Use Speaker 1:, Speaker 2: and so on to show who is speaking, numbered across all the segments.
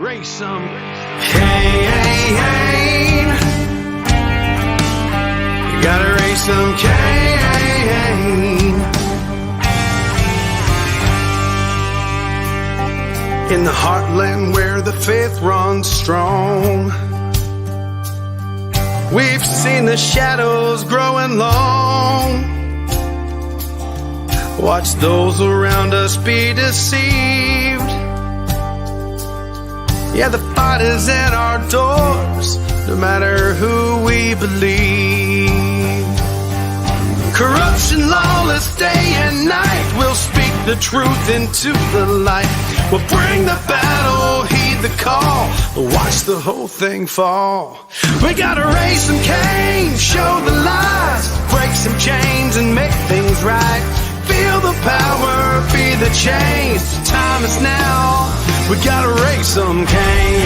Speaker 1: raise some
Speaker 2: Cain. You gotta raise some Cain. In the heartland where the faith runs strong, we've seen the shadows growing long. Watch those around us be deceived. Yeah, the fight is at our doors, no matter who we believe. Corruption, lawless day and night, we'll speak the truth into the light. We'll bring the battle, heed the call, watch the whole thing fall. We gotta raise some Cain, show the lies, break some chains and make things right. Feel the power, be the change, the time is now. We gotta raise some Cain.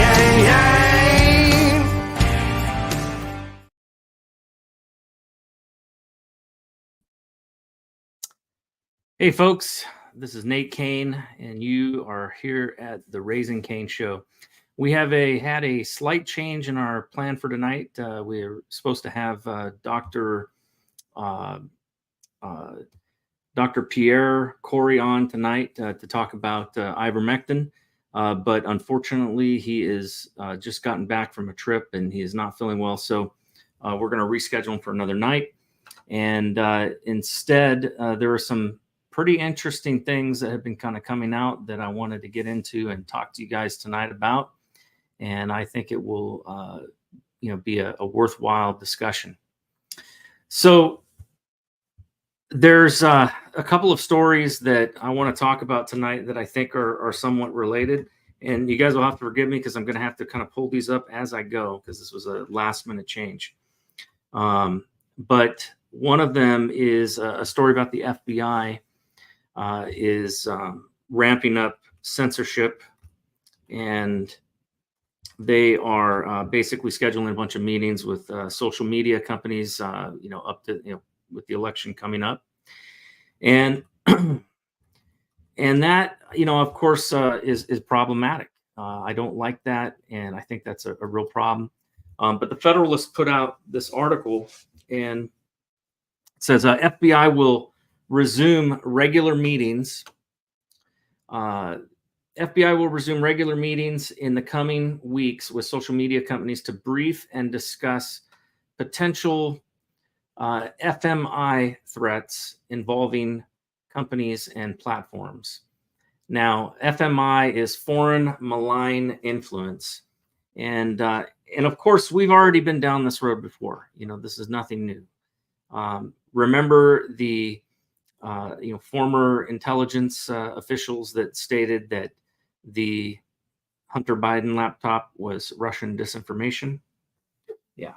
Speaker 3: Hey folks, this is Nate Cain, and you are here at the Raising Cain show. We have had a slight change in our plan for tonight. We're supposed to have Dr. Pierre Corey on tonight to talk about ivermectin, but unfortunately he is just gotten back from a trip and he is not feeling well, so we're going to reschedule him for another night. And instead, there are some pretty interesting things that have been kind of coming out that I wanted to get into and talk to you guys tonight about. And I think it will, be a worthwhile discussion. So there's a couple of stories that I want to talk about tonight that I think are somewhat related. And you guys will have to forgive me because I'm going to have to kind of pull these up as I go because this was a last minute change. But one of them is a story about the FBI is ramping up censorship, and they are basically scheduling a bunch of meetings with social media companies, up to, with the election coming up. And and that, of course, is problematic. I don't like that, and I think that's a real problem. But the Federalist put out this article, and it says FBI will resume regular meetings. FBI will resume regular meetings in the coming weeks with social media companies to brief and discuss potential FMI threats involving companies and platforms. Now, FMI is foreign malign influence. And of course, we've already been down this road before. This is nothing new. Remember the former intelligence officials that stated that the Hunter Biden laptop was Russian disinformation? Yeah.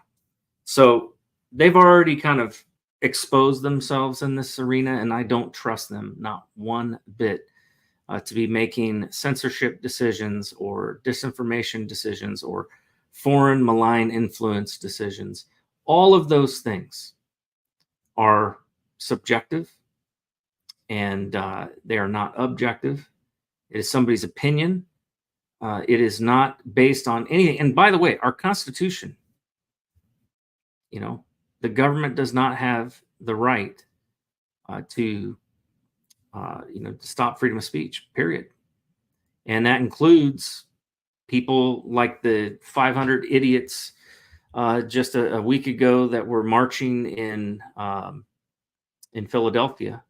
Speaker 3: So they've already kind of exposed themselves in this arena, and I don't trust them, not one bit, to be making censorship decisions or disinformation decisions or foreign malign influence decisions. All of those things are subjective, and they are not objective. It is somebody's opinion. It is not based on anything. And by the way, our Constitution, the government does not have the right to stop freedom of speech, period. And that includes people like the 500 idiots just a week ago that were marching in Philadelphia,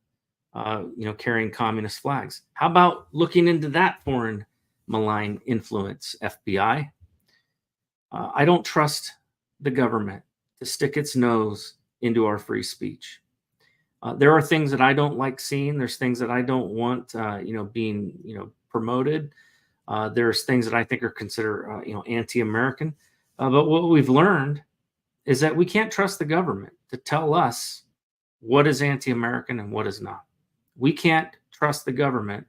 Speaker 3: carrying communist flags. How about looking into that foreign malign influence, FBI? I don't trust the government to stick its nose into our free speech. There are things that I don't like seeing. There's things that I don't want, being, promoted. There's things that I think are considered, anti-American. But what we've learned is that we can't trust the government to tell us what is anti-American and what is not. We can't trust the government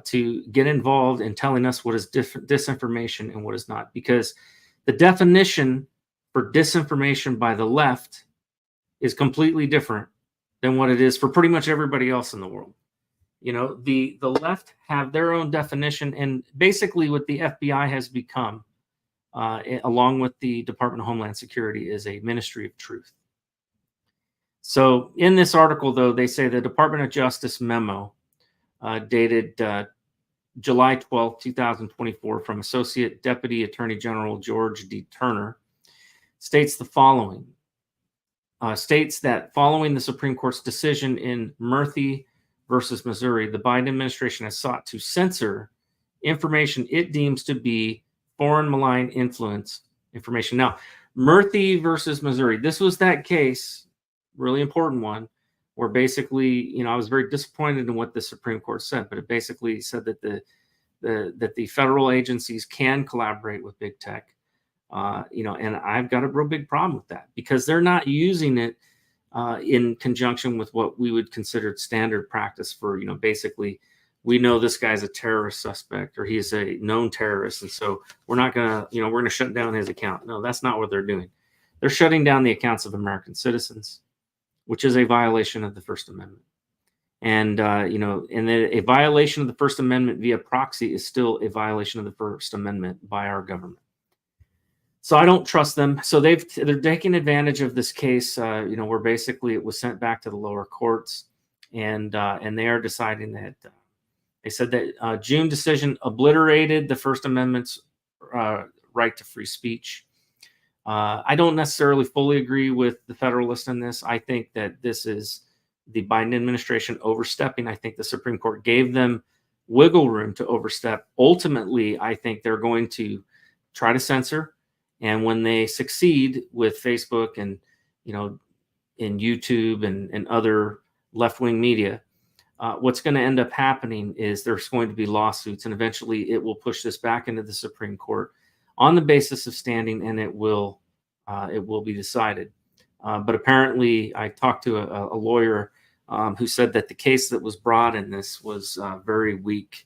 Speaker 3: to get involved in telling us what is disinformation and what is not, because the definition for disinformation by the left is completely different than what it is for pretty much everybody else in the world. You know, the left have their own definition, and basically what the FBI has become, along with the Department of Homeland Security, is a ministry of truth. So in this article, though, they say the Department of Justice memo dated July 12, 2024, from Associate Deputy Attorney General George D. Turner, states the following. States that following the Supreme Court's decision in Murphy versus Missouri, the Biden administration has sought to censor information it deems to be foreign malign influence information. Now, Murphy versus Missouri, this was that case, really important one, where basically, you know, I was very disappointed in what the Supreme Court said, but it basically said that the federal agencies can collaborate with big tech. You know, and I've got a real big problem with that, because they're not using it in conjunction with what we would consider standard practice for, you know, basically, we know this guy's a terrorist suspect or he's a known terrorist, and so we're not going to, you know, we're going to shut down his account. No, that's not what they're doing. They're shutting down the accounts of American citizens, which is a violation of the First Amendment. And, you know, and a violation of the First Amendment via proxy is still a violation of the First Amendment by our government. So I don't trust them. So they're taking advantage of this case, you know, where basically it was sent back to the lower courts, and they are deciding that they said that June decision obliterated the First Amendment's right to free speech. I don't necessarily fully agree with the Federalists in this. I think that this is the Biden administration overstepping. I think the Supreme Court gave them wiggle room to overstep. Ultimately, I think they're going to try to censor. And when they succeed with Facebook and, you know, in YouTube and other left-wing media, what's going to end up happening is there's going to be lawsuits, and eventually it will push this back into the Supreme Court on the basis of standing, and it will be decided. But apparently, I talked to a lawyer who said that the case that was brought in this was very weak.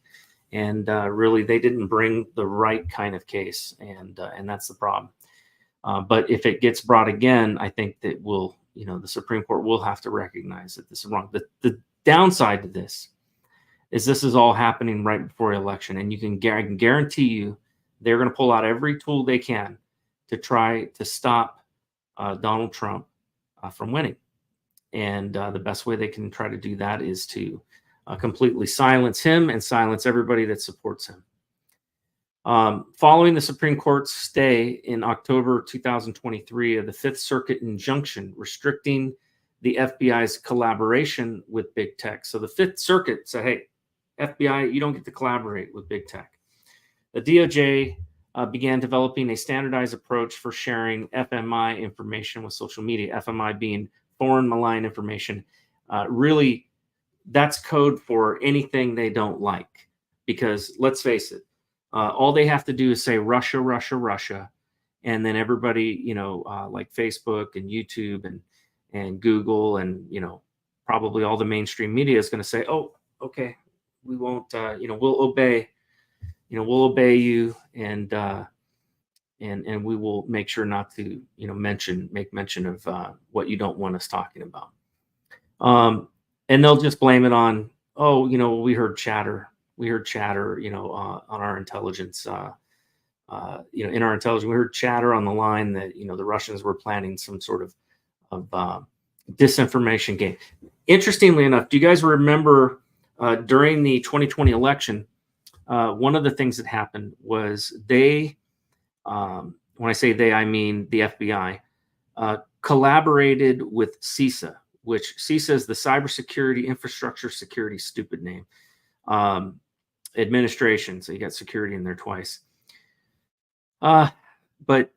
Speaker 3: And really, they didn't bring the right kind of case, and that's the problem. But if it gets brought again, I think that will, you know, the Supreme Court will have to recognize that this is wrong. The downside to this is all happening right before the election, and I can guarantee you they're going to pull out every tool they can to try to stop Donald Trump from winning. And the best way they can try to do that is to completely silence him and silence everybody that supports him. Following the Supreme Court's stay in October 2023 of the Fifth Circuit injunction restricting the FBI's collaboration with big tech. So the Fifth Circuit said, hey, FBI, you don't get to collaborate with big tech. The DOJ began developing a standardized approach for sharing FMI information with social media, FMI being foreign malign information. Really, that's code for anything they don't like, because let's face it, all they have to do is say Russia, Russia, Russia, and then everybody, you know, like Facebook and YouTube and Google and, you know, probably all the mainstream media is going to say, oh, okay, we won't, you know, we'll obey you, and we will make sure not to, you know, make mention of what you don't want us talking about. And they'll just blame it on, oh, you know, we heard chatter, you know, on our intelligence, you know, in our intelligence, we heard chatter on the line that, you know, the Russians were planning some sort of disinformation game. Interestingly enough, do you guys remember during the 2020 election, one of the things that happened was they, when I say they, I mean the FBI, collaborated with CISA, which CISA is the Cybersecurity Infrastructure Security, stupid name, administration. So you got security in there twice. But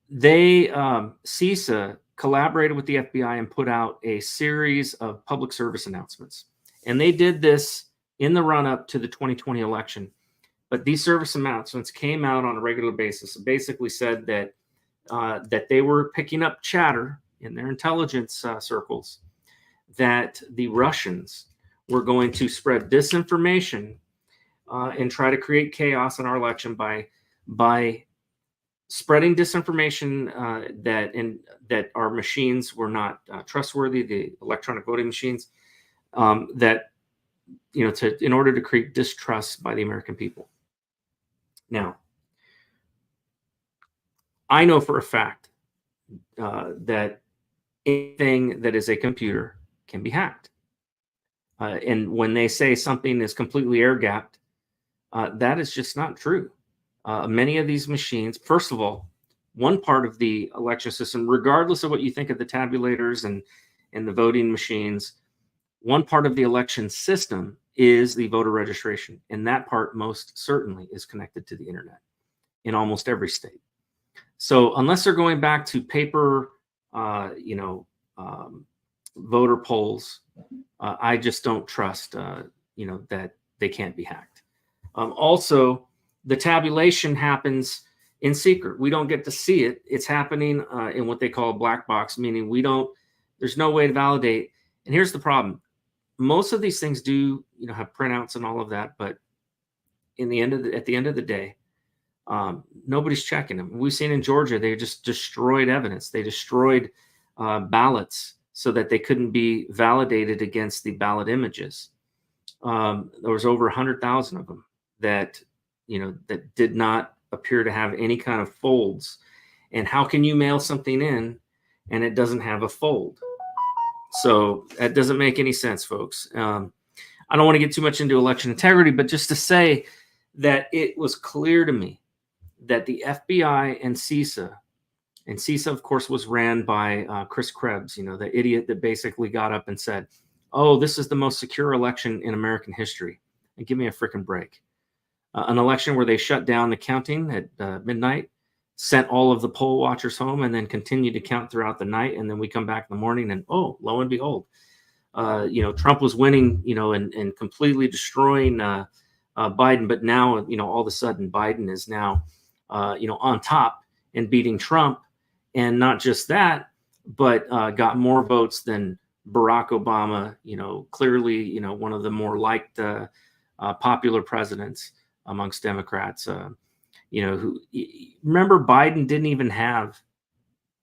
Speaker 3: they, CISA collaborated with the FBI and put out a series of public service announcements. And they did this in the run-up to the 2020 election. But these service announcements came out on a regular basis and basically said that that they were picking up chatter in their intelligence circles that the Russians were going to spread disinformation and try to create chaos in our election by spreading disinformation that our machines were not trustworthy, the electronic voting machines, that in order to create distrust by the American people. Now, I know for a fact that anything that is a computer can be hacked. And when they say something is completely air-gapped, that is just not true. Many of these machines, first of all, one part of the election system, regardless of what you think of the tabulators and the voting machines, one part of the election system is the voter registration. And that part most certainly is connected to the internet in almost every state. So unless they're going back to paper, voter polls, I just don't trust, that they can't be hacked. Also, the tabulation happens in secret. We don't get to see it. It's happening in what they call a black box, meaning there's no way to validate. And here's the problem. Most of these things do, have printouts and all of that, but at the end of the day, nobody's checking them. We've seen in Georgia, they just destroyed evidence. They destroyed ballots so that they couldn't be validated against the ballot images. There was over 100,000 of them that did not appear to have any kind of folds. And how can you mail something in and it doesn't have a fold? So that doesn't make any sense, folks. I don't want to get too much into election integrity, but just to say that it was clear to me that the FBI and CISA, of course, was ran by Chris Krebs, the idiot that basically got up and said, oh, this is the most secure election in American history. And give me a freaking break. An election where they shut down the counting at midnight, sent all of the poll watchers home, and then continued to count throughout the night. And then we come back in the morning and, oh, lo and behold, Trump was winning, and completely destroying Biden. But now, all of a sudden, Biden is now, on top and beating Trump. And not just that, but got more votes than Barack Obama, clearly, one of the more liked popular presidents amongst Democrats, who remember Biden didn't even have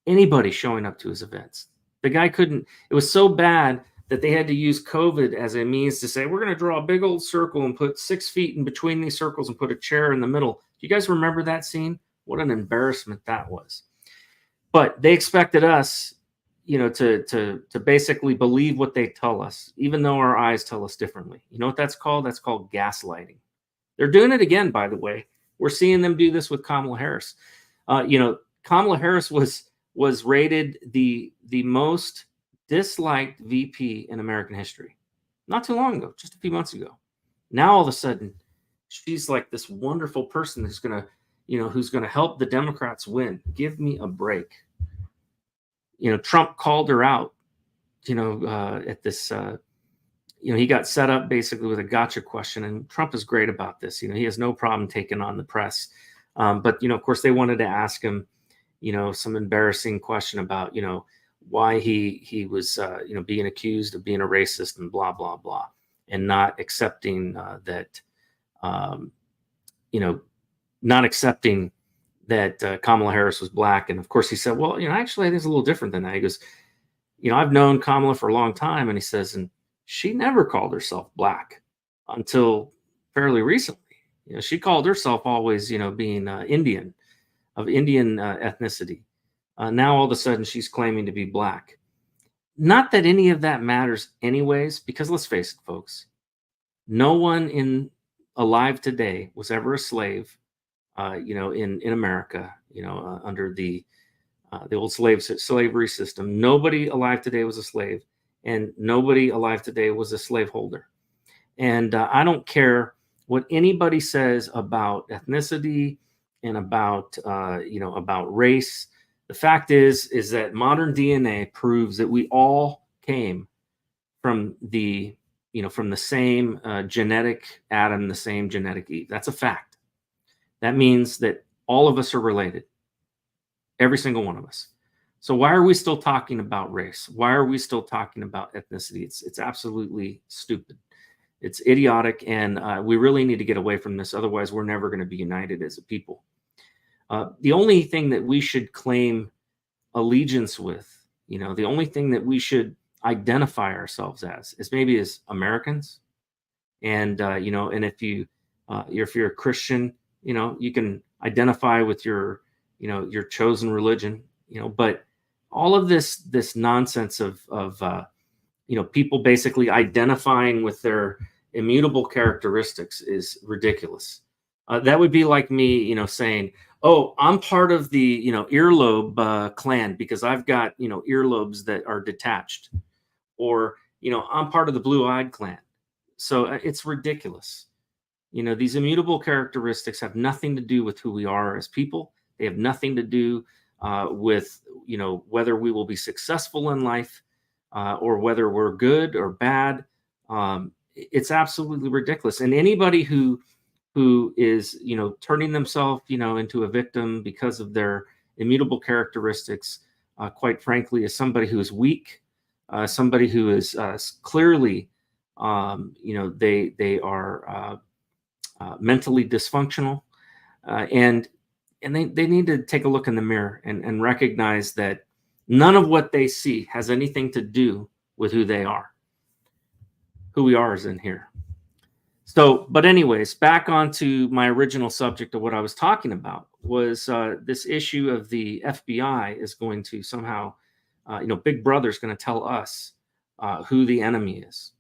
Speaker 3: anybody showing up to his events. The guy couldn't, it was so bad that they had to use COVID as a means to say, we're going to draw a big old circle and put 6 feet in between these circles and put a chair in the middle. Do you guys remember that scene? What an embarrassment that was. But they expected us, to basically believe what they tell us, even though our eyes tell us differently. You know what that's called? That's called gaslighting. They're doing it again, by the way. We're seeing them do this with Kamala Harris. Kamala Harris was rated the most disliked VP in American history. Not too long ago, just a few months ago. Now all of a sudden, she's like this wonderful person who's gonna help the Democrats win. Give me a break. Trump called her out, at this, he got set up basically with a gotcha question, and Trump is great about this. He has no problem taking on the press. But, of course, they wanted to ask him, some embarrassing question about, why he was, being accused of being a racist and blah, blah, blah, and not accepting that, not accepting that Kamala Harris was black. And of course he said, well, actually I think it's a little different than that. He goes, I've known Kamala for a long time. And he says, and she never called herself black until fairly recently. She called herself always, being Indian, of Indian ethnicity. Now all of a sudden she's claiming to be black. Not that any of that matters anyways, because let's face it, folks, no one alive today was ever a slave. In America, under the old slavery system. Nobody alive today was a slave, and nobody alive today was a slaveholder. And I don't care what anybody says about ethnicity and about race. The fact is that modern DNA proves that we all came from the same genetic Adam, the same genetic Eve. That's a fact. That means that all of us are related, every single one of us. So why are we still talking about race? Why are we still talking about ethnicity? It's absolutely stupid. It's idiotic, and we really need to get away from this. Otherwise, we're never going to be united as a people. The only thing that we should claim allegiance with, the only thing that we should identify ourselves as is maybe as Americans, And and if you're a Christian, you can identify with your chosen religion, but all of this nonsense of people basically identifying with their immutable characteristics is ridiculous. That would be like me, saying, "Oh, I'm part of the earlobe clan because I've got earlobes that are detached," or I'm part of the blue-eyed clan. So it's ridiculous. These immutable characteristics have nothing to do with who we are as people. They have nothing to do with whether we will be successful in life or whether we're good or bad. It's absolutely ridiculous. And anybody who is turning themselves into a victim because of their immutable characteristics, quite frankly, is somebody who is weak, somebody who is clearly they are mentally dysfunctional, and they need to take a look in the mirror and recognize that none of what they see has anything to do with who they are. Who we are is in here. So, but anyways, back onto my original subject of what I was talking about was this issue of the FBI is going to somehow, Big Brother's going to tell us who the enemy is.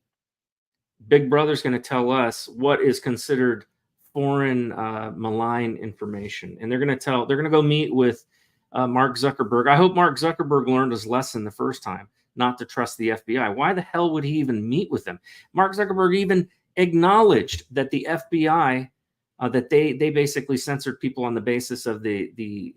Speaker 3: Big Brother's going to tell us what is considered foreign malign information, and they're going to go meet with Mark Zuckerberg. I hope Mark Zuckerberg learned his lesson the first time, not to trust the FBI. Why the hell would he even meet with them? Mark Zuckerberg even acknowledged that the FBI that they basically censored people on the basis of the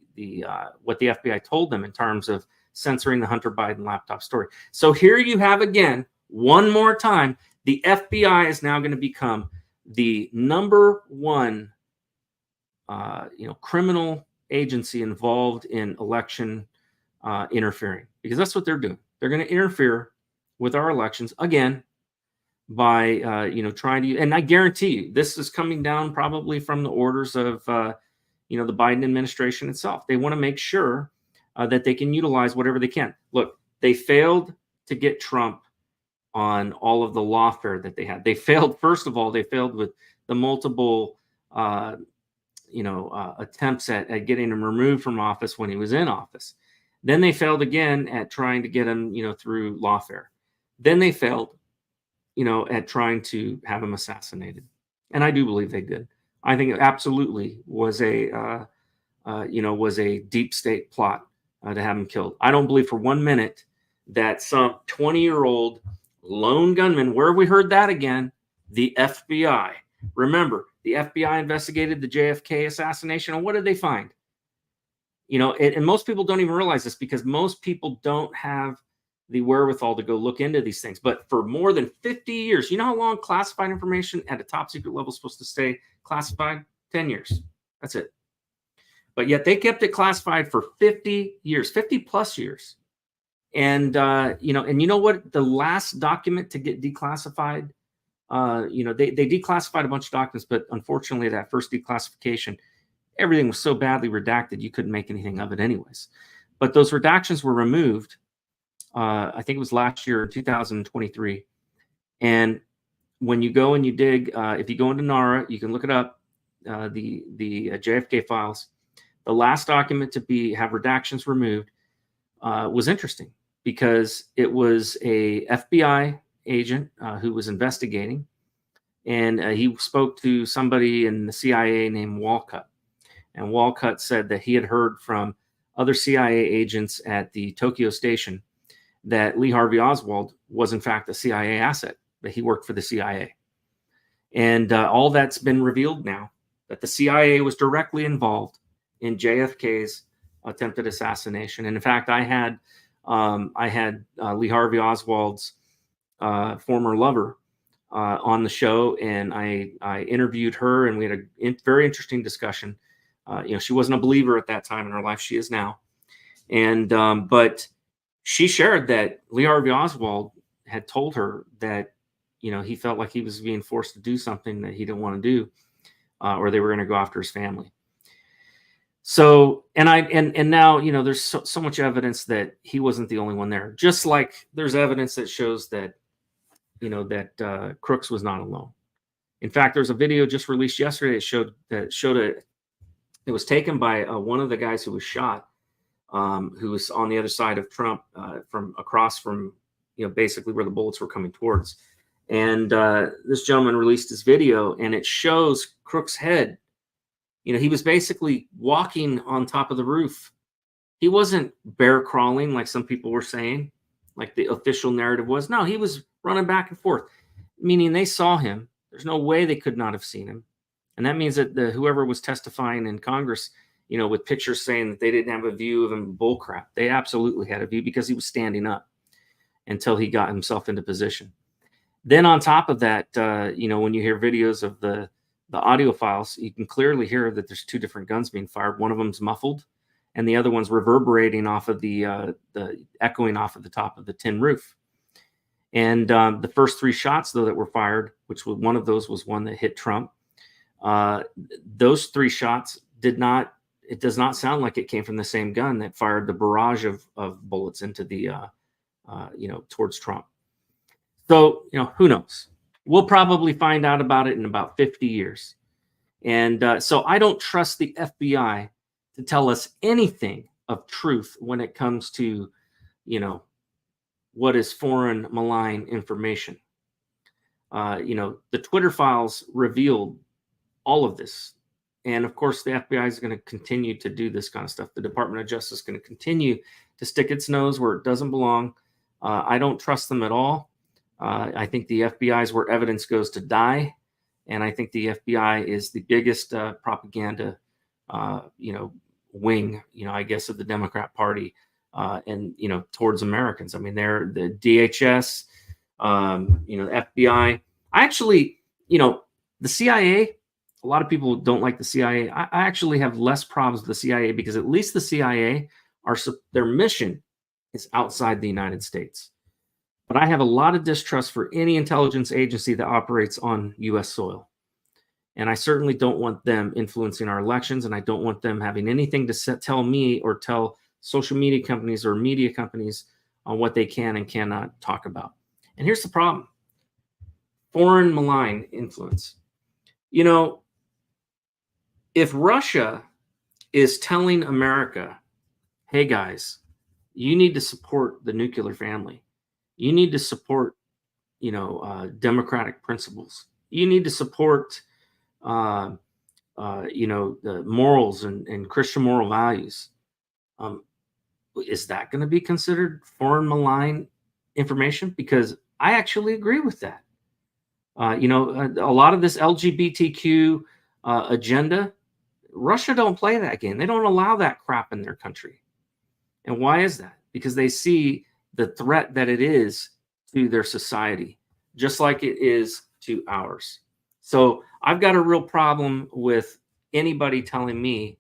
Speaker 3: what the FBI told them in terms of censoring the Hunter Biden laptop story. So here you have again, one more time, the FBI is now going to become the number one criminal agency involved in election interfering, because that's what they're doing. They're going to interfere with our elections again by trying to, and I guarantee you this is coming down probably from the orders of the Biden administration itself. They want to make sure that they can utilize whatever they can. Look, they failed to get Trump on all of the lawfare that they had. They failed, first of all, they failed with the multiple attempts at getting him removed from office when he was in office. Then they failed again at trying to get him through lawfare. Then they failed at trying to have him assassinated. And I do believe they did. I think it absolutely was a deep state plot to have him killed. I don't believe for 1 minute that some 20-year-old lone gunman, where have we heard that again? The FBI. Remember, the FBI investigated the JFK assassination, and what did they find? And most people don't even realize this because most people don't have the wherewithal to go look into these things. But for more than 50 years, you know how long classified information at a top secret level is supposed to stay classified? 10 years. That's it. But yet they kept it classified for 50 years, 50 plus years. And, you know what? The last document to get declassified, they declassified a bunch of documents, but unfortunately that first declassification, everything was so badly redacted, you couldn't make anything of it anyways. But those redactions were removed. I think it was last year, 2023. And when you go and you dig, if you go into NARA, you can look it up, the JFK files. The last document to have redactions removed was interesting because it was a FBI agent who was investigating, and he spoke to somebody in the CIA named Walcott. And Walcott said that he had heard from other CIA agents at the Tokyo station that Lee Harvey Oswald was in fact a CIA asset, that he worked for the CIA. And all that's been revealed now, that the CIA was directly involved in JFK's attempted assassination. And in fact, I had Lee Harvey Oswald's former lover on the show, and I interviewed her, and we had a very interesting discussion. She wasn't a believer at that time in her life. She is now. And but she shared that Lee Harvey Oswald had told her that, he felt like he was being forced to do something that he didn't want to do, or they were going to go after his family. So, and now, there's so much evidence that he wasn't the only one there. Just like there's evidence that shows that, that Crooks was not alone. In fact, there's a video just released yesterday that showed it was taken by one of the guys who was shot, who was on the other side of Trump, from across from, basically where the bullets were coming towards. And this gentleman released his video, and it shows Crook's head. He was basically walking on top of the roof. He wasn't bear crawling like some people were saying, like the official narrative was. No, he was running back and forth, meaning they saw him. There's no way they could not have seen him. And that means that whoever was testifying in Congress, with pictures saying that they didn't have a view of him, bullcrap. They absolutely had a view because he was standing up until he got himself into position. Then on top of that, when you hear videos of the audio files, you can clearly hear that there's two different guns being fired. One of them's muffled, and the other one's reverberating off of the echoing off of the top of the tin roof. And the first three shots, though, that were fired, which was one of those was one that hit Trump. Those three shots it does not sound like it came from the same gun that fired the barrage of bullets into the, towards Trump. So, who knows? We'll probably find out about it in about 50 years. And so I don't trust the FBI to tell us anything of truth when it comes to, what is foreign malign information. The Twitter files revealed all of this. And of course, the FBI is going to continue to do this kind of stuff. The Department of Justice is going to continue to stick its nose where it doesn't belong. I don't trust them at all. I think the FBI is where evidence goes to die. And I think the FBI is the biggest propaganda, wing, I guess, of the Democrat Party and, towards Americans. I mean, they're the DHS, the FBI. I actually, the CIA, a lot of people don't like the CIA. I actually have less problems with the CIA because at least the CIA, their mission is outside the United States. But I have a lot of distrust for any intelligence agency that operates on U.S. soil. And I certainly don't want them influencing our elections, and I don't want them having anything to tell me or tell social media companies or media companies on what they can and cannot talk about. And here's the problem. Foreign malign influence. If Russia is telling America, hey guys, you need to support the nuclear family. You need to support, democratic principles. You need to support, the morals and Christian moral values. Is that going to be considered foreign malign information? Because I actually agree with that. A lot of this LGBTQ agenda, Russia don't play that game. They don't allow that crap in their country. And why is that? Because they see the threat that it is to their society, just like it is to ours. So I've got a real problem with anybody telling me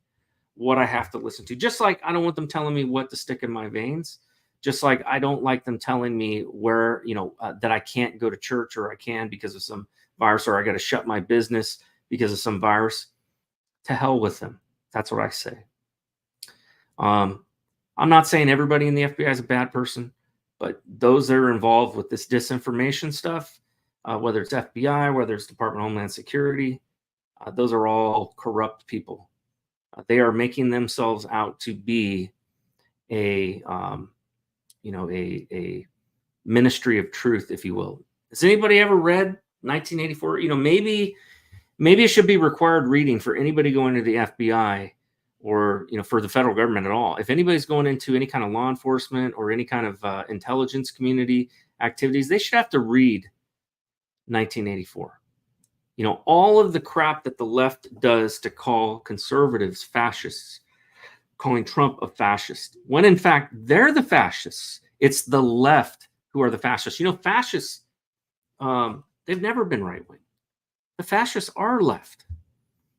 Speaker 3: what I have to listen to. Just like I don't want them telling me what to stick in my veins. Just like I don't like them telling me where, that I can't go to church or I can because of some virus, or I got to shut my business because of some virus. To hell with them. That's what I say. I'm not saying everybody in the FBI is a bad person, but those that are involved with this disinformation stuff, whether it's FBI, whether it's Department of Homeland Security, those are all corrupt people. They are making themselves out to be a ministry of truth, if you will. Has anybody ever read 1984? Maybe it should be required reading for anybody going to the FBI or, for the federal government at all. If anybody's going into any kind of law enforcement or any kind of intelligence community activities, they should have to read 1984. All of the crap that the left does to call conservatives fascists, calling Trump a fascist, when in fact they're the fascists. It's the left who are the fascists. Fascists, they've never been right wing. The fascists are left.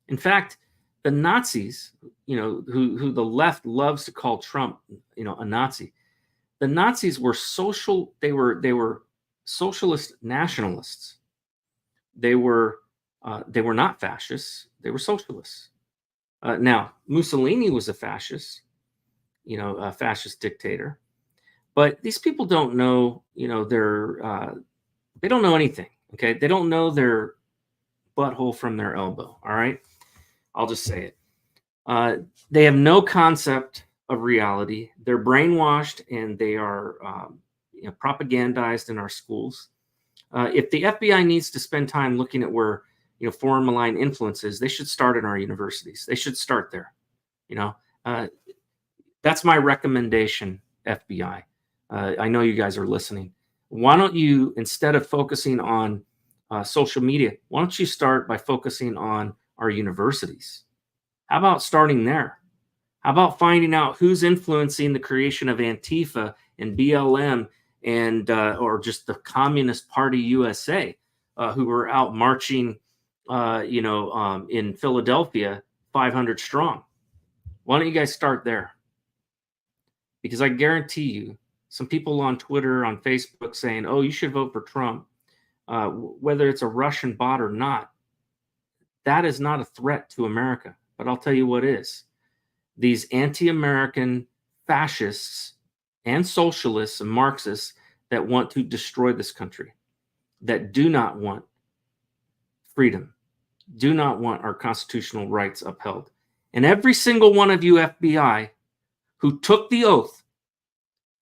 Speaker 3: In fact, the Nazis, who the left loves to call Trump, a Nazi. The Nazis were they were socialist nationalists. They were not fascists. They were socialists. Now, Mussolini was a fascist, a fascist dictator. But these people don't know, they don't know anything. Okay, they don't know their butthole from their elbow. All right. I'll just say it. They have no concept of reality. They're brainwashed and they are propagandized in our schools. If the FBI needs to spend time looking at where foreign malign influences, they should start in our universities. They should start there. That's my recommendation, FBI. I know you guys are listening. Why don't you, instead of focusing on social media, why don't you start by focusing on our universities? How about starting there? How about finding out who's influencing the creation of Antifa and BLM and or just the Communist Party USA, who were out marching, in Philadelphia, 500 strong? Why don't you guys start there? Because I guarantee you, some people on Twitter, on Facebook saying, oh, you should vote for Trump, whether it's a Russian bot or not, that is not a threat to America. But I'll tell you what is. These anti-American fascists and socialists and Marxists that want to destroy this country, that do not want freedom, do not want our constitutional rights upheld. And every single one of you FBI who took the oath,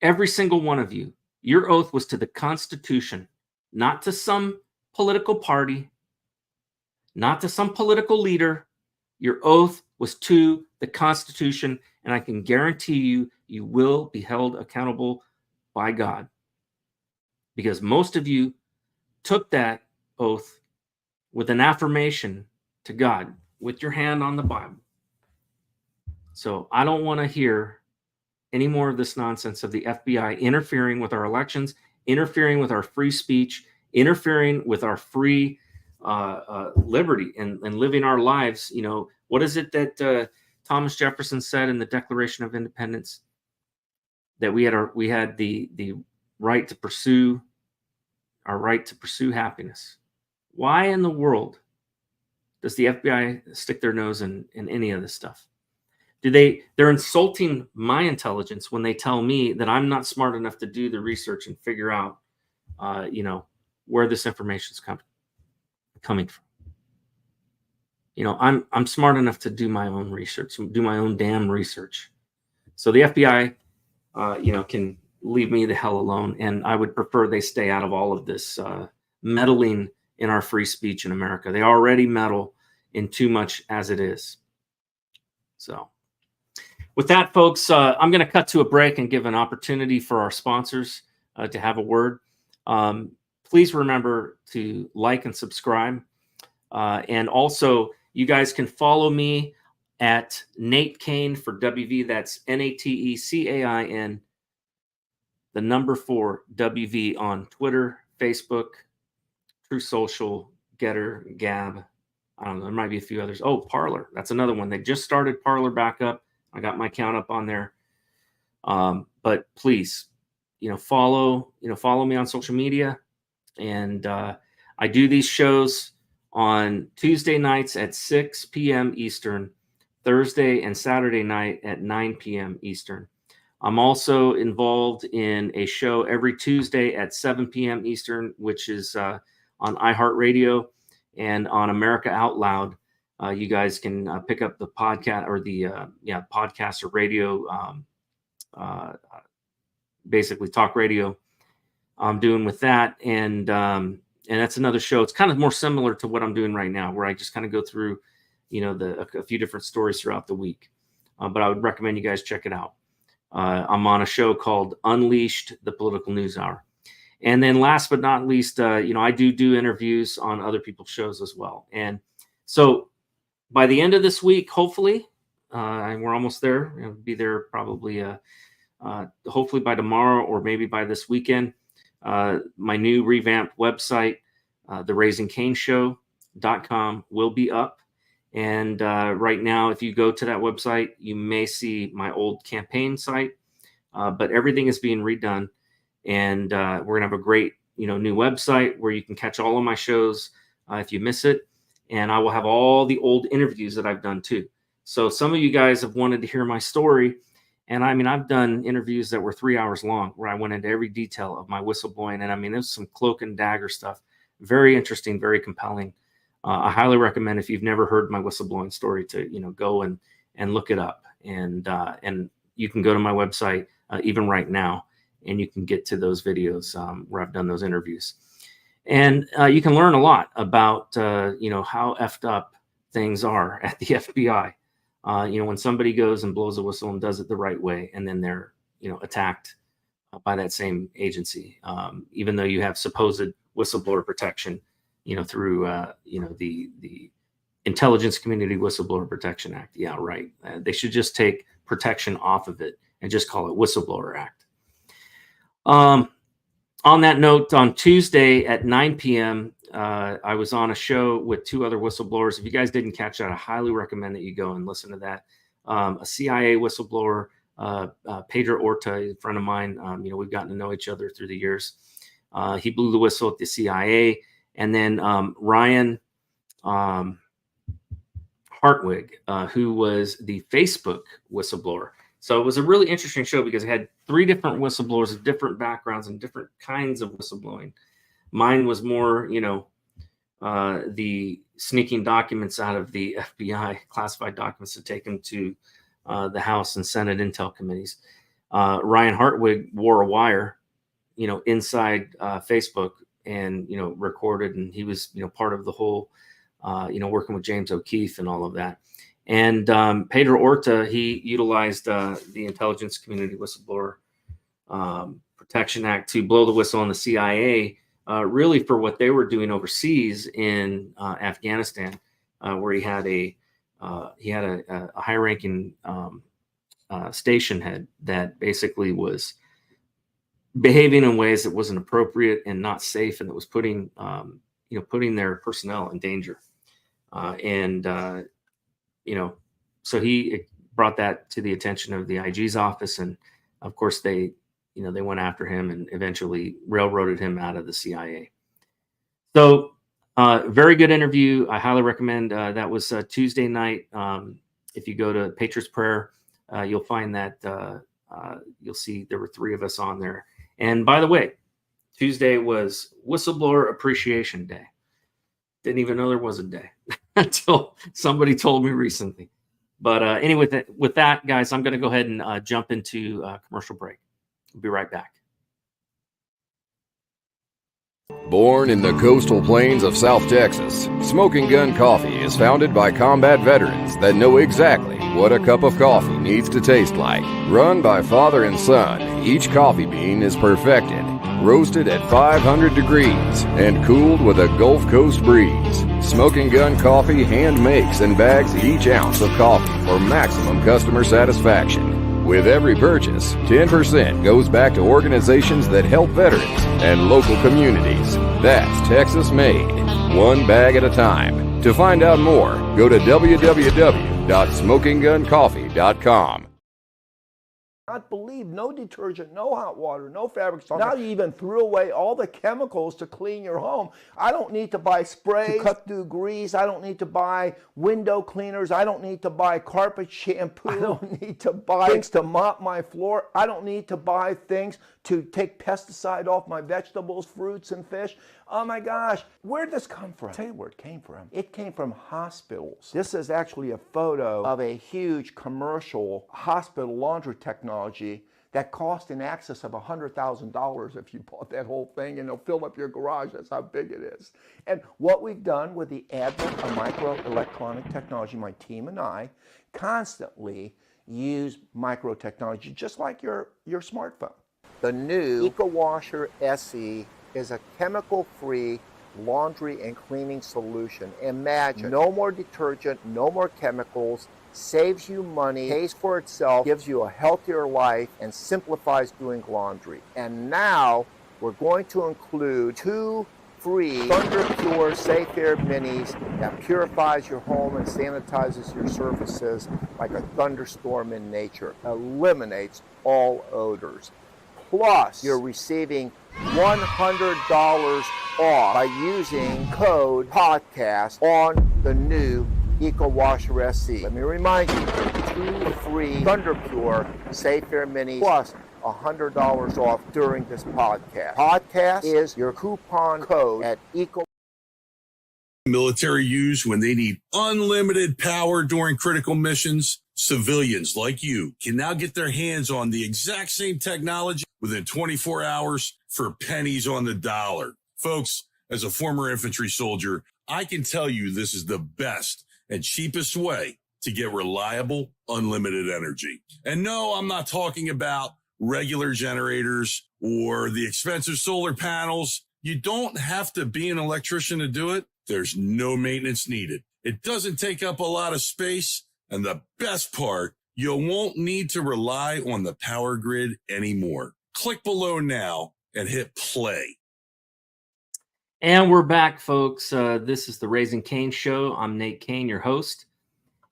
Speaker 3: every single one of you, your oath was to the Constitution, not to some political party, not to some political leader. Your oath was to the Constitution, and I can guarantee you, you will be held accountable by God. Because most of you took that oath with an affirmation to God, with your hand on the Bible. So I don't want to hear any more of this nonsense of the FBI interfering with our elections, interfering with our free speech, interfering with our free liberty and living our lives. What is it that Thomas Jefferson said in the Declaration of Independence? That we had the right to pursue happiness. Why in the world does the FBI stick their nose in any of this stuff? They're insulting my intelligence when they tell me that I'm not smart enough to do the research and figure out, where this information is coming from. I'm smart enough to do my own research, do my own damn research. So the FBI, can leave me the hell alone. And I would prefer they stay out of all of this meddling in our free speech in America. They already meddle in too much as it is. So with that, folks, I'm going to cut to a break and give an opportunity for our sponsors to have a word. Please remember to like and subscribe. And also, you guys can follow me at Nate Cain for WV. That's NATECAIN, the number 4 WV on Twitter, Facebook, True Social, Getter, Gab. I don't know. There might be a few others. Oh, Parler. That's another one. They just started Parler back up. I got my count up on there. But please, follow me on social media. And I do these shows on Tuesday nights at 6 p.m. Eastern, Thursday and Saturday night at 9 p.m. Eastern. I'm also involved in a show every Tuesday at 7 p.m. Eastern, which is on iHeartRadio and on America Out Loud. You guys can pick up the podcast or the podcast or radio, basically talk radio. I'm doing with that, and that's another show. It's kind of more similar to what I'm doing right now, where I just kind of go through, a few different stories throughout the week. But I would recommend you guys check it out. I'm on a show called Unleashed, the Political News Hour. And then last but not least, I do interviews on other people's shows as well. And so by the end of this week, hopefully, and we're almost there, we'll be there probably, hopefully by tomorrow or maybe by this weekend. My new revamped website, theraisingcainshow.com, will be up. And right now, if you go to that website, you may see my old campaign site, but everything is being redone. And we're going to have a great, new website where you can catch all of my shows if you miss it. And I will have all the old interviews that I've done too. So some of you guys have wanted to hear my story. And I've done interviews that were 3 hours long where I went into every detail of my whistleblowing. And there's some cloak and dagger stuff. Very interesting, very compelling. I highly recommend, if you've never heard my whistleblowing story, to go and look it up. And you can go to my website even right now, and you can get to those videos where I've done those interviews. And you can learn a lot about how effed up things are at the FBI. When somebody goes and blows a whistle and does it the right way, and then they're attacked by that same agency, even though you have supposed whistleblower protection, through the Intelligence Community Whistleblower Protection Act. Yeah, right. They should just take protection off of it and just call it Whistleblower Act. On that note, on Tuesday at 9 p.m., I was on a show with two other whistleblowers. If you guys didn't catch that, I highly recommend that you go and listen to that. A CIA whistleblower, Pedro Orta, a friend of mine. We've gotten to know each other through the years. He blew the whistle at the CIA. And then Ryan Hartwig, who was the Facebook whistleblower. So it was a really interesting show because it had three different whistleblowers of different backgrounds and different kinds of whistleblowing. Mine was more, the sneaking documents out of the FBI, classified documents, to take them to the House and Senate Intel committees. Ryan Hartwig wore a wire, inside Facebook, and recorded, and he was part of the whole, working with James O'Keefe and all of that. And Pedro Orta, he utilized the Intelligence Community Whistleblower Protection Act to blow the whistle on the CIA, really for what they were doing overseas in Afghanistan, where he had a high-ranking station head that basically was behaving in ways that wasn't appropriate and not safe, and that was putting their personnel in danger. So he brought that to the attention of the IG's office, and of course they went after him and eventually railroaded him out of the CIA. So very good interview. I highly recommend. That was Tuesday night. If you go to Patriot's Prayer, you'll find that you'll see there were three of us on there. And by the way, Tuesday was Whistleblower Appreciation Day. Didn't even know there was a day until somebody told me recently. But anyway, with that, guys, I'm going to go ahead and jump into a commercial break. We'll be right back.
Speaker 1: Born in the coastal plains of South Texas, Smoking Gun Coffee is founded by combat veterans that know exactly what a cup of coffee needs to taste like. Run by father and son, each coffee bean is perfected, roasted at 500 degrees, and cooled with a Gulf Coast breeze. Smoking Gun Coffee hand makes and bags each ounce of coffee for maximum customer satisfaction. With every purchase, 10% goes back to organizations that help veterans and local communities. That's Texas made, one bag at a time. To find out more, go to www.smokingguncoffee.com.
Speaker 4: Not believe, no detergent, no hot water, no fabric softener. Now you even threw away all the chemicals to clean your home. I don't need to buy spray to cut through grease. I don't need to buy window cleaners. I don't need to buy carpet shampoo. I don't need to buy things to mop my floor. I don't need to buy things to take pesticide off my vegetables, fruits, and fish. Oh my gosh, where did this come from? I'll tell you where it came from. It came from hospitals. This is actually a photo of a huge commercial hospital laundry technology that cost in excess of $100,000 if you bought that whole thing, and it'll fill up your garage. That's how big it is. And what we've done with the advent of microelectronic technology, my team and I constantly use microtechnology just like your smartphone. The new EcoWasher SE is a chemical-free laundry and cleaning solution. Imagine, no more detergent, no more chemicals, saves you money, pays for itself, gives you a healthier life, and simplifies doing laundry. And now we're going to include 2 free Thunder Pure Safe Air Minis that purifies your home and sanitizes your surfaces like a thunderstorm in nature, eliminates all odors. Plus, you're receiving $100 off by using code PODCAST on the new EcoWasher SE. Let me remind you, 2 free Thunder Pure Safe Air Minis plus $100 off during this podcast. Podcast is your coupon code at Eco.
Speaker 5: military use when they need unlimited power during critical missions, civilians like you can now get their hands on the exact same technology within 24 hours for pennies on the dollar. Folks, as a former infantry soldier, I can tell you this is the best and cheapest way to get reliable, unlimited energy. And no, I'm not talking about regular generators or the expensive solar panels. You don't have to be an electrician to do it. There's no maintenance needed. It doesn't take up a lot of space. And the best part, you won't need to rely on the power grid anymore. Click below now and hit play.
Speaker 3: And we're back, folks. This is the Raising Cain Show. I'm Nate Cain, your host.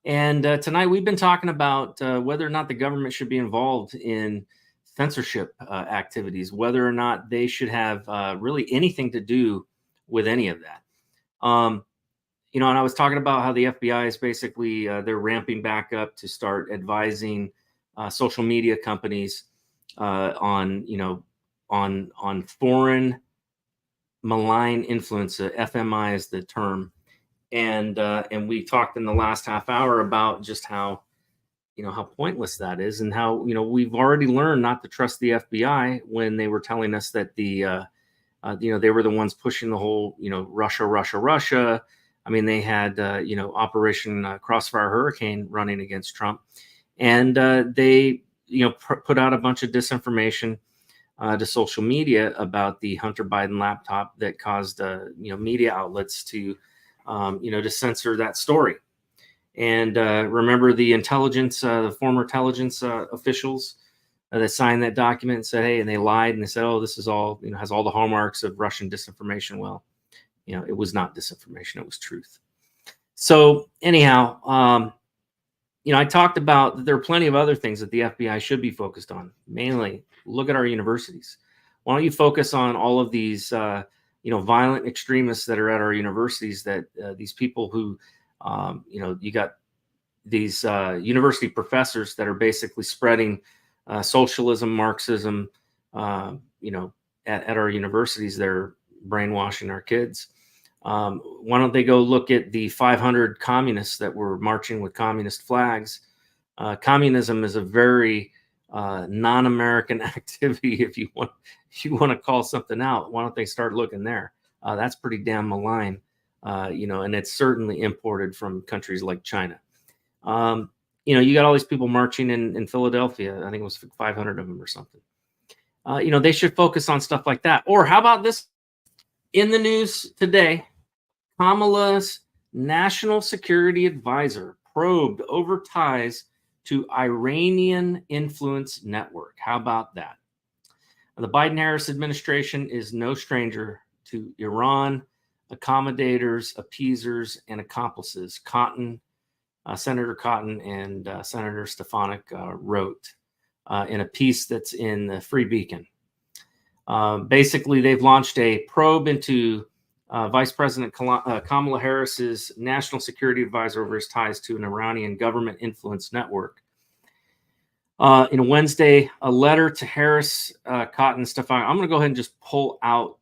Speaker 3: And tonight we've been talking about whether or not the government should be involved in censorship activities, whether or not they should have really anything to do with any of that. You know, and I was talking about how the FBI is basically, they're ramping back up to start advising social media companies on, you know, on foreign malign influence. FMI is the term. And we talked in the last half hour about just how, you know, how pointless that is, and how, you know, we've already learned not to trust the FBI when they were telling us that the, you know, they were the ones pushing the whole, you know, Russia. I mean, they had, you know, Operation Crossfire Hurricane running against Trump, and they, you know, put out a bunch of disinformation to social media about the Hunter Biden laptop that caused, you know, media outlets to, you know, to censor that story. And remember the intelligence, the former intelligence officials that signed that document and said, hey, and they lied and they said, oh, this is all, you know, has all the hallmarks of Russian disinformation. Well, you know, it was not disinformation, it was truth. So anyhow, you know, I talked about that there are plenty of other things that the FBI should be focused on. Mainly, look at our universities. Why don't you focus on all of these, you know, violent extremists that are at our universities, that these people who, you know, you got these university professors that are basically spreading socialism, Marxism, you know, at our universities. They're brainwashing our kids. Why don't they go look at the 500 communists that were marching with communist flags? Communism is a very non-American activity. If you want to call something out, why don't they start looking there? That's pretty damn malign, you know, and it's certainly imported from countries like China. You know, you got all these people marching in Philadelphia. I think it was 500 of them or something. You know, they should focus on stuff like that. Or how about this? In the news today, Kamala's national security advisor probed over ties to Iranian influence network. How about that? The Biden-Harris administration is no stranger to Iran accommodators, appeasers, and accomplices. Senator Cotton and Senator Stefanik wrote in a piece that's in the Free Beacon. Basically, they've launched a probe into Vice President Kamala Harris's national security advisor over his ties to an Iranian government influence network. In Wednesday, a letter to Harris, Cotton, Stefanik. I'm going to go ahead and just pull up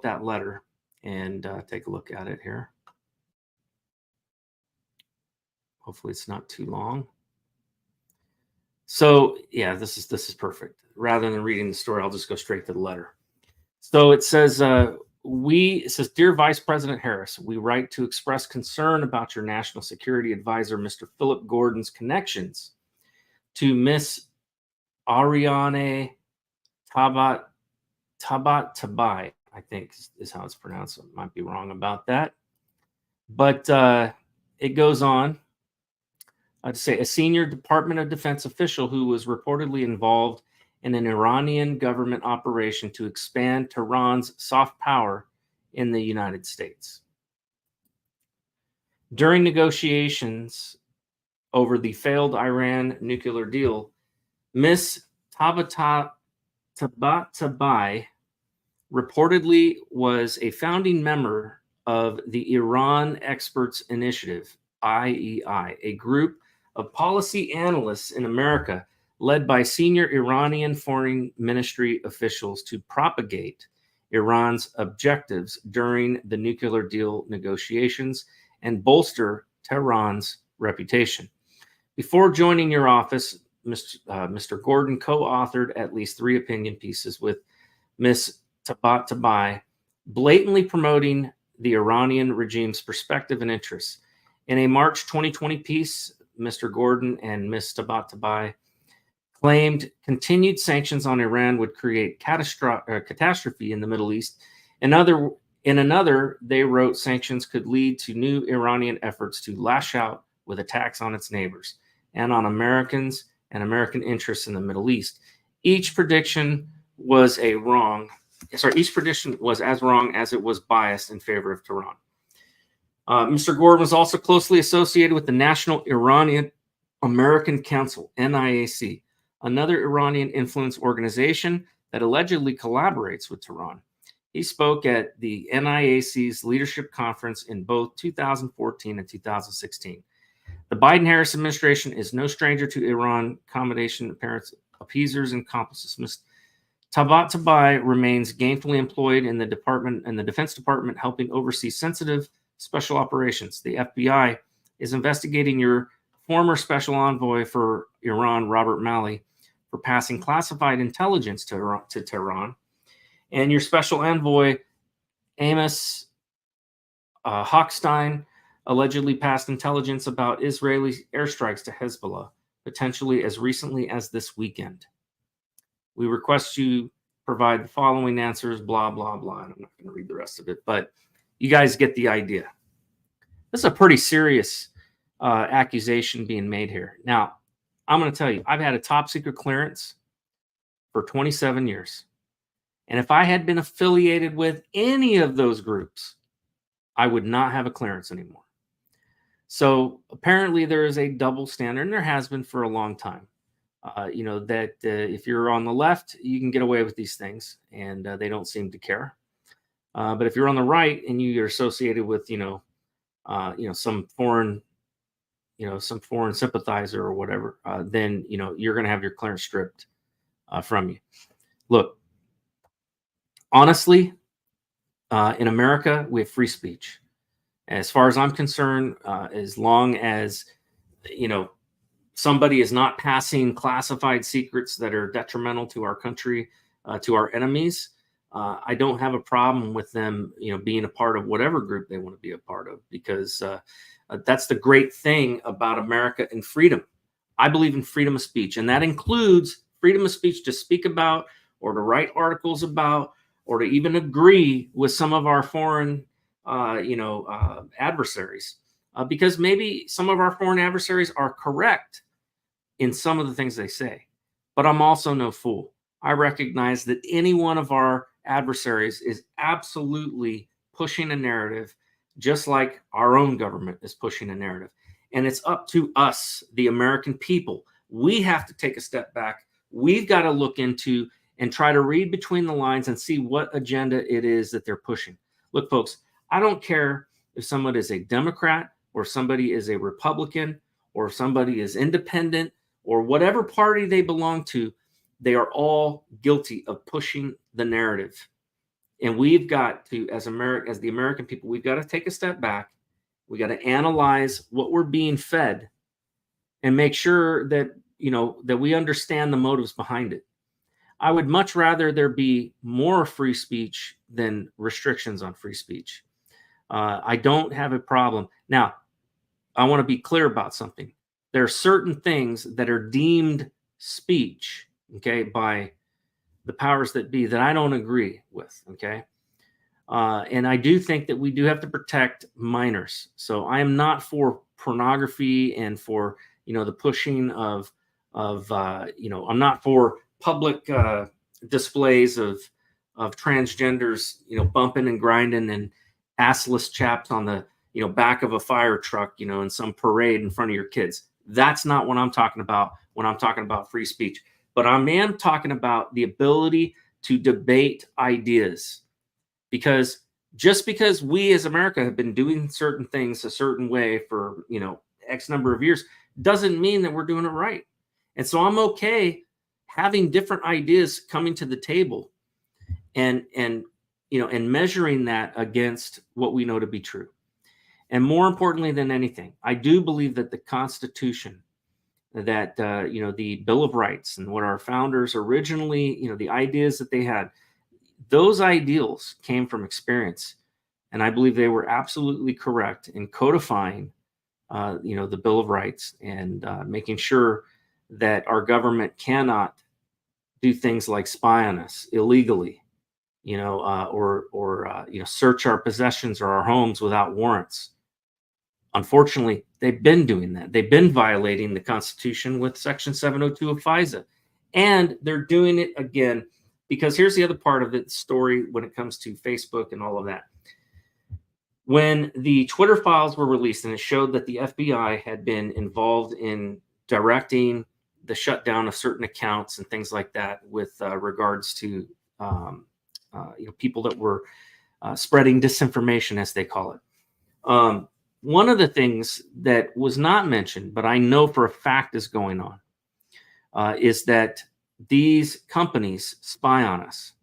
Speaker 3: that letter and take a look at it here. Hopefully, it's not too long. So, yeah, this is perfect. Rather than reading the story, I'll just go straight to the letter. So it says, Dear Vice President Harris, we write to express concern about your national security advisor, Mr. Philip Gordon's connections to Miss Ariane Tabatabai, I think is how it's pronounced. I might be wrong about that. But it goes on. I'd say a senior Department of Defense official who was reportedly involved in an Iranian government operation to expand Tehran's soft power in the United States. During negotiations over the failed Iran nuclear deal, Ms. Tabatabai reportedly was a founding member of the Iran Experts Initiative, IEI, a group of policy analysts in America led by senior Iranian foreign ministry officials to propagate Iran's objectives during the nuclear deal negotiations and bolster Tehran's reputation. Before joining your office, Mr. Gordon co-authored at least 3 opinion pieces with Ms. Tabatabai, blatantly promoting the Iranian regime's perspective and interests. In a March 2020 piece, Mr. Gordon and Ms. Tabatabai claimed continued sanctions on Iran would create catastrophe in the Middle East. In another, they wrote sanctions could lead to new Iranian efforts to lash out with attacks on its neighbors and on Americans and American interests in the Middle East. Each prediction was as wrong as it was biased in favor of Tehran. Mr. Gordon was also closely associated with the National Iranian American Council, NIAC, another Iranian influence organization that allegedly collaborates with Tehran. He spoke at the NIAC's leadership conference in both 2014 and 2016. The Biden-Harris administration is no stranger to Iran accommodation, appearance, appeasers, and accomplices. Ms. Tabatabai remains gainfully employed in the Defense Department, helping oversee sensitive special operations. The FBI is investigating your former special envoy for Iran, Robert Malley, for passing classified intelligence to Tehran, and your special envoy, Amos Hochstein, allegedly passed intelligence about Israeli airstrikes to Hezbollah, potentially as recently as this weekend. We request you provide the following answers, blah, blah, blah. And I'm not going to read the rest of it, but you guys get the idea. This is a pretty serious accusation being made here. Now, I'm going to tell you, I've had a top secret clearance for 27 years. And if I had been affiliated with any of those groups, I would not have a clearance anymore. So apparently there is a double standard, and there has been for a long time. That if you're on the left, you can get away with these things, and they don't seem to care. But if you're on the right and you're associated with, some foreign sympathizer or whatever, then, you're going to have your clearance stripped from you. Look, honestly, in America, we have free speech. As far as I'm concerned, as long as, somebody is not passing classified secrets that are detrimental to our country, to our enemies, I don't have a problem with them, being a part of whatever group they want to be a part of, because that's the great thing about America and freedom. I believe in freedom of speech, and that includes freedom of speech to speak about, or to write articles about, or to even agree with some of our foreign adversaries, because maybe some of our foreign adversaries are correct in some of the things they say. But I'm also no fool. I recognize that any one of our adversaries is absolutely pushing a narrative, just like our own government is pushing a narrative. And it's up to us, the American people. We have to take a step back. We've got to look into and try to read between the lines and see what agenda it is that they're pushing. Look, folks, I don't care if someone is a Democrat or somebody is a Republican or if somebody is independent or whatever party they belong to. They are all guilty of pushing the narrative. And we've got to, as the American people, we've got to take a step back. We got to analyze what we're being fed and make sure that, that we understand the motives behind it. I would much rather there be more free speech than restrictions on free speech. I don't have a problem. Now, I want to be clear about something. There are certain things that are deemed speech, okay, by the powers that be, that I don't agree with, okay? And I do think that we do have to protect minors. So I am not for pornography and for, the pushing of I'm not for public displays of transgenders, bumping and grinding and assless chaps on the, back of a fire truck, in some parade in front of your kids. That's not what I'm talking about when I'm talking about free speech. But I am talking about the ability to debate ideas, because just because we as America have been doing certain things a certain way for, X number of years doesn't mean that we're doing it right. And so I'm okay having different ideas coming to the table and and measuring that against what we know to be true. And more importantly than anything, I do believe that the Constitution, that, the Bill of Rights and what our founders originally, the ideas that they had, those ideals came from experience. And I believe they were absolutely correct in codifying, the Bill of Rights and making sure that our government cannot do things like spy on us illegally, or search our possessions or our homes without warrants. Unfortunately, they've been doing that. They've been violating the Constitution with Section 702 of FISA. And they're doing it again, because here's the other part of the story when it comes to Facebook and all of that. When the Twitter files were released and it showed that the FBI had been involved in directing the shutdown of certain accounts and things like that with regards to people that were spreading disinformation, as they call it. One of the things that was not mentioned, but I know for a fact is going on, is that these companies spy on us.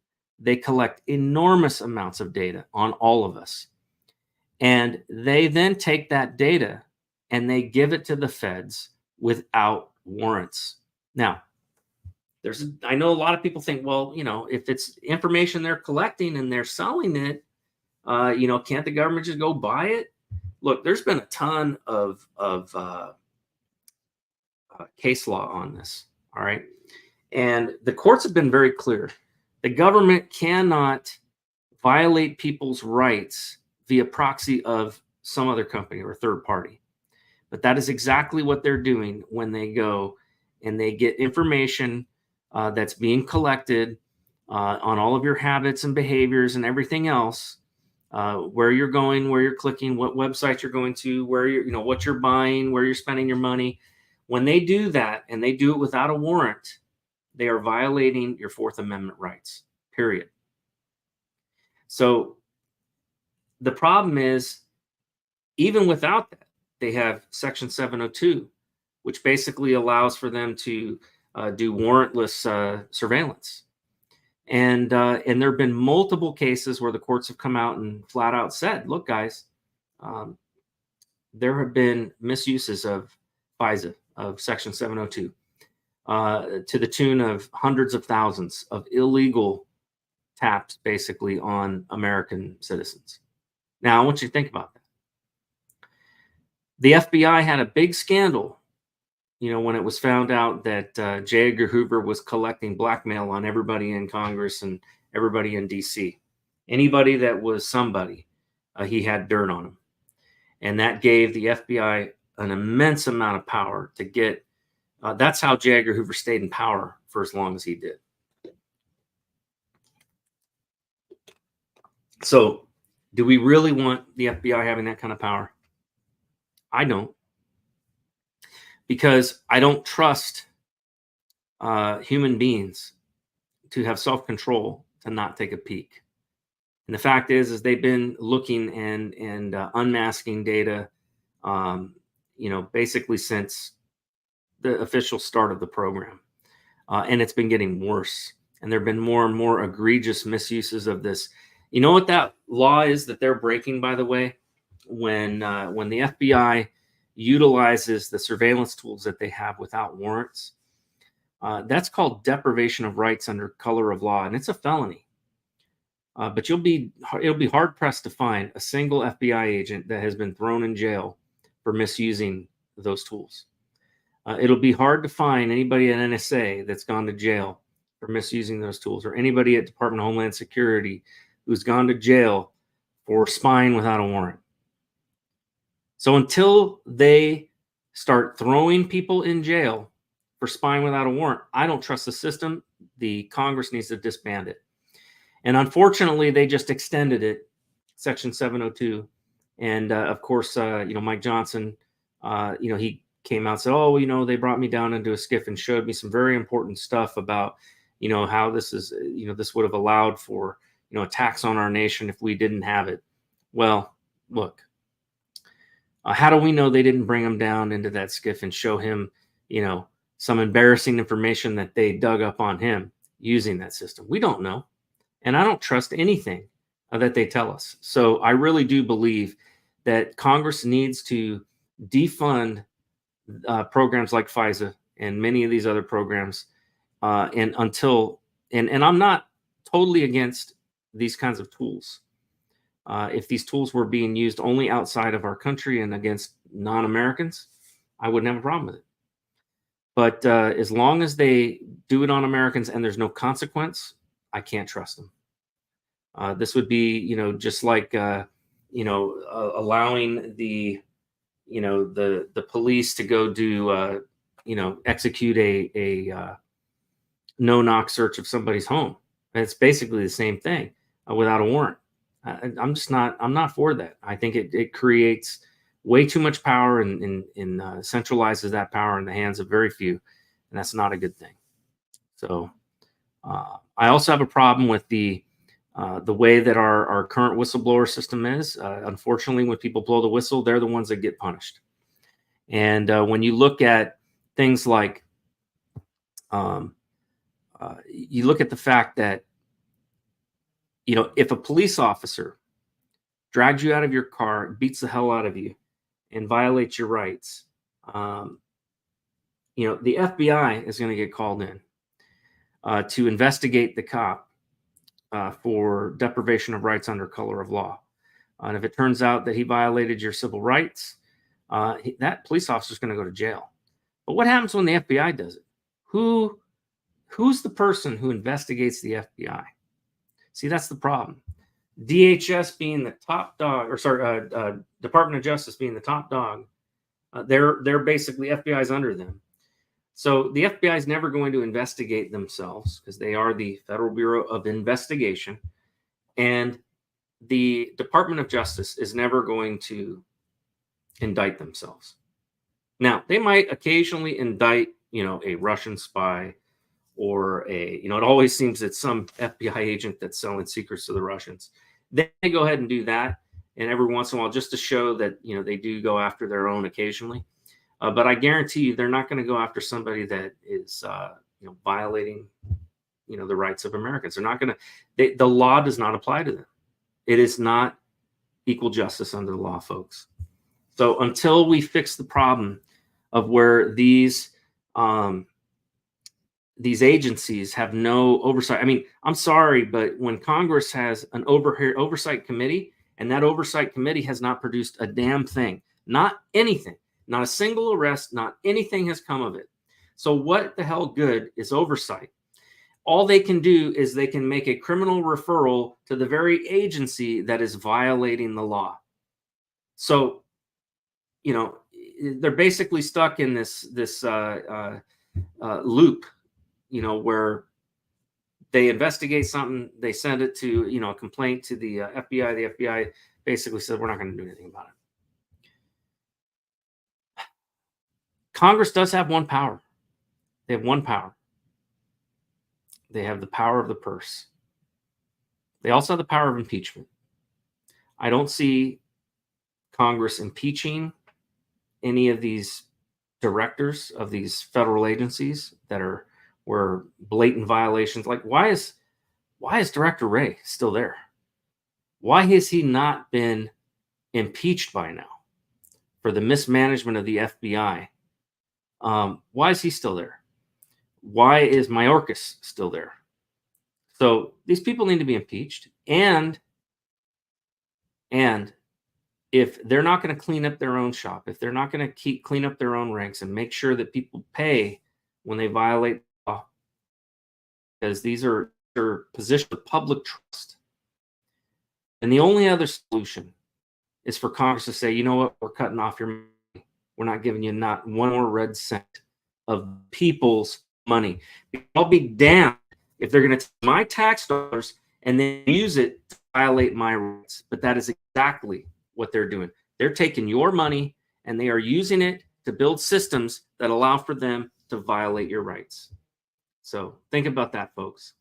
Speaker 3: They collect enormous amounts of data on all of us. And they then take that data and they give it to the feds without warrants. Now, I know a lot of people think, well, if it's information they're collecting and they're selling it, can't the government just go buy it? Look, there's been a ton of case law on this, all right? And the courts have been very clear. The government cannot violate people's rights via proxy of some other company or third party. But that is exactly what they're doing when they go and they get information that's being collected on all of your habits and behaviors and everything else. Where you're going, where you're clicking, what websites you're going to, where you're, what you're buying, where you're spending your money. When they do that and they do it without a warrant, they are violating your Fourth Amendment rights, period. So the problem is, even without that, they have Section 702, which basically allows for them to do warrantless surveillance. And there have been multiple cases where the courts have come out and flat out said, look, guys, there have been misuses of FISA, of Section 702, to the tune of hundreds of thousands of illegal taps, basically, on American citizens. Now, I want you to think about that. The FBI had a big scandal, when it was found out that J. Edgar Hoover was collecting blackmail on everybody in Congress and everybody in D.C. Anybody that was somebody, he had dirt on them. And that gave the FBI an immense amount of power to get, that's how J. Edgar Hoover stayed in power for as long as he did. So, do we really want the FBI having that kind of power? I don't. Because I don't trust human beings to have self-control to not take a peek. And the fact is they've been looking and unmasking data, basically since the official start of the program. And it's been getting worse. And there have been more and more egregious misuses of this. You know what that law is that they're breaking, by the way? When the FBI utilizes the surveillance tools that they have without warrants, that's called deprivation of rights under color of law, and it's a felony. But it'll be hard pressed to find a single FBI agent that has been thrown in jail for misusing those tools. It'll be hard to find anybody at NSA that's gone to jail for misusing those tools, or anybody at Department of Homeland Security who's gone to jail for spying without a warrant. So until they start throwing people in jail for spying without a warrant, I don't trust the system. The Congress needs to disband it. And unfortunately, they just extended it, Section 702. And of course, Mike Johnson, he came out and said, oh, they brought me down into a skiff and showed me some very important stuff about, how this is, this would have allowed for, attacks on our nation if we didn't have it. Well, look. How do we know they didn't bring him down into that skiff and show him, some embarrassing information that they dug up on him using that system? We don't know. And I don't trust anything that they tell us. So I really do believe that Congress needs to defund programs like FISA and many of these other programs, and I'm not totally against these kinds of tools. If these tools were being used only outside of our country and against non-Americans, I wouldn't have a problem with it. But as long as they do it on Americans and there's no consequence, I can't trust them. This would be, just like, allowing the police to go do, execute a no-knock search of somebody's home. And it's basically the same thing without a warrant. I'm not for that. I think it creates way too much power and centralizes that power in the hands of very few, and that's not a good thing. So I also have a problem with the way that our current whistleblower system is. Unfortunately, when people blow the whistle, they're the ones that get punished. And when you look at things like, you look at the fact that, if a police officer drags you out of your car, beats the hell out of you, and violates your rights, the FBI is going to get called in to investigate the cop for deprivation of rights under color of law. And if it turns out that he violated your civil rights, that police officer is going to go to jail. But what happens when the FBI does it? Who's the person who investigates the FBI? See, that's the problem. DHS being the top dog, Department of Justice being the top dog, they're basically FBI's under them. So the FBI is never going to investigate themselves because they are the Federal Bureau of Investigation, and the Department of Justice is never going to indict themselves. Now, they might occasionally indict, a Russian spy, or it always seems that some FBI agent that's selling secrets to the Russians. They go ahead and do that, and every once in a while, just to show that they do go after their own occasionally. But I guarantee you, they're not going to go after somebody that is violating the rights of Americans. They're not going to. The law does not apply to them. It is not equal justice under the law, folks. So until we fix the problem of where these agencies have no oversight. I mean, I'm sorry, but when Congress has an oversight committee, and that oversight committee has not produced a damn thing, not anything, not a single arrest, not anything has come of it. So what the hell good is oversight? All they can do is they can make a criminal referral to the very agency that is violating the law. So, they're basically stuck in this loop, where they investigate something, they send it to, a complaint to the FBI. The FBI basically said, we're not going to do anything about it. Congress does have one power. They have one power. They have the power of the purse. They also have the power of impeachment. I don't see Congress impeaching any of these directors of these federal agencies that were blatant violations. Like, why is Director Wray still there? Why has he not been impeached by now for the mismanagement of the FBI? Why is he still there? Why is Mayorkas still there? So these people need to be impeached. And if they're not going to clean up their own shop, if they're not going to clean up their own ranks and make sure that people pay when they violate the law, because these are positions of public trust. And the only other solution is for Congress to say, you know what, we're cutting off your money. We're not giving you not one more red cent of people's money. I'll be damned if they're going to take my tax dollars and then use it to violate my rights. But that is exactly what they're doing. They're taking your money and they are using it to build systems that allow for them to violate your rights. So think about that, folks.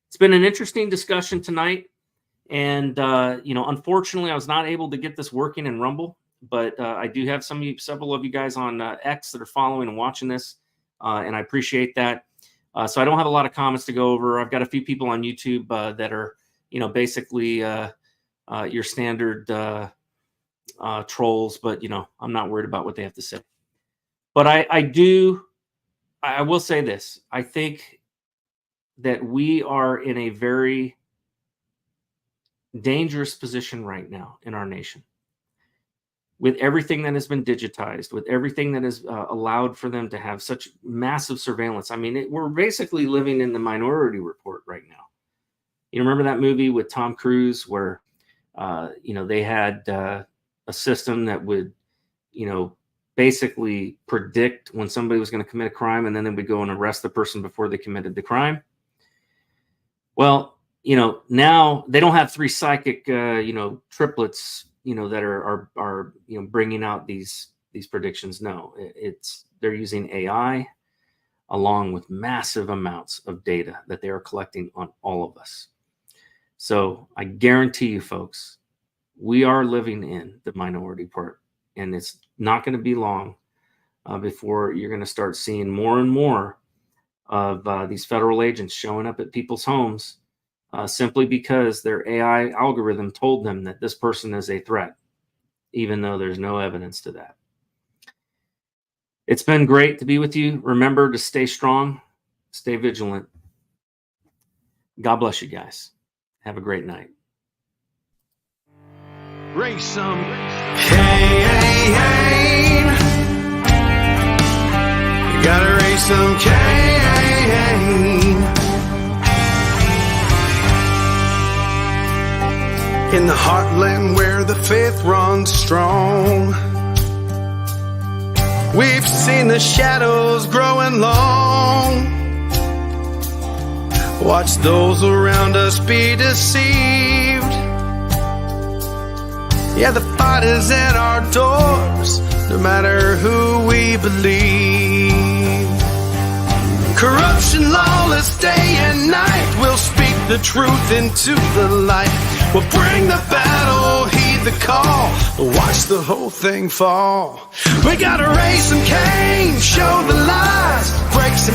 Speaker 3: It's been an interesting discussion tonight. And, unfortunately, I was not able to get this working in Rumble, but I do have several of you guys on X that are following and watching this, and I appreciate that. So I don't have a lot of comments to go over. I've got a few people on YouTube that are basically your standard trolls, but I'm not worried about what they have to say. But I will say this. I think that we are in a very dangerous position right now in our nation. With everything that has been digitized, with everything that has allowed for them to have such massive surveillance. I mean, we're basically living in the Minority Report right now. You remember that movie with Tom Cruise where, they had a system that would, basically predict when somebody was going to commit a crime, and then they would go and arrest the person before they committed the crime. Well, now they don't have three psychic, triplets, that are bringing out these predictions. No, they're using AI along with massive amounts of data that they are collecting on all of us. So I guarantee you, folks, we are living in the Minority Report, and it's not going to be long before you're going to start seeing more and more of these federal agents showing up at people's homes simply because their AI algorithm told them that this person is a threat, even though there's no evidence to that. It's been great to be with you. Remember to stay strong, stay vigilant. God bless you guys. Have a great night.
Speaker 2: Raise some Cain. You gotta raise some Cain. In the heartland where the faith runs strong, we've seen the shadows growing long. Watch those around us be deceived. Yeah, the fight is at our doors, no matter who we believe. Corruption, lawless day and night, we'll speak the truth into the light. We'll bring the battle, heed the call, watch the whole thing fall. We gotta raise some Cain, show the lies, break some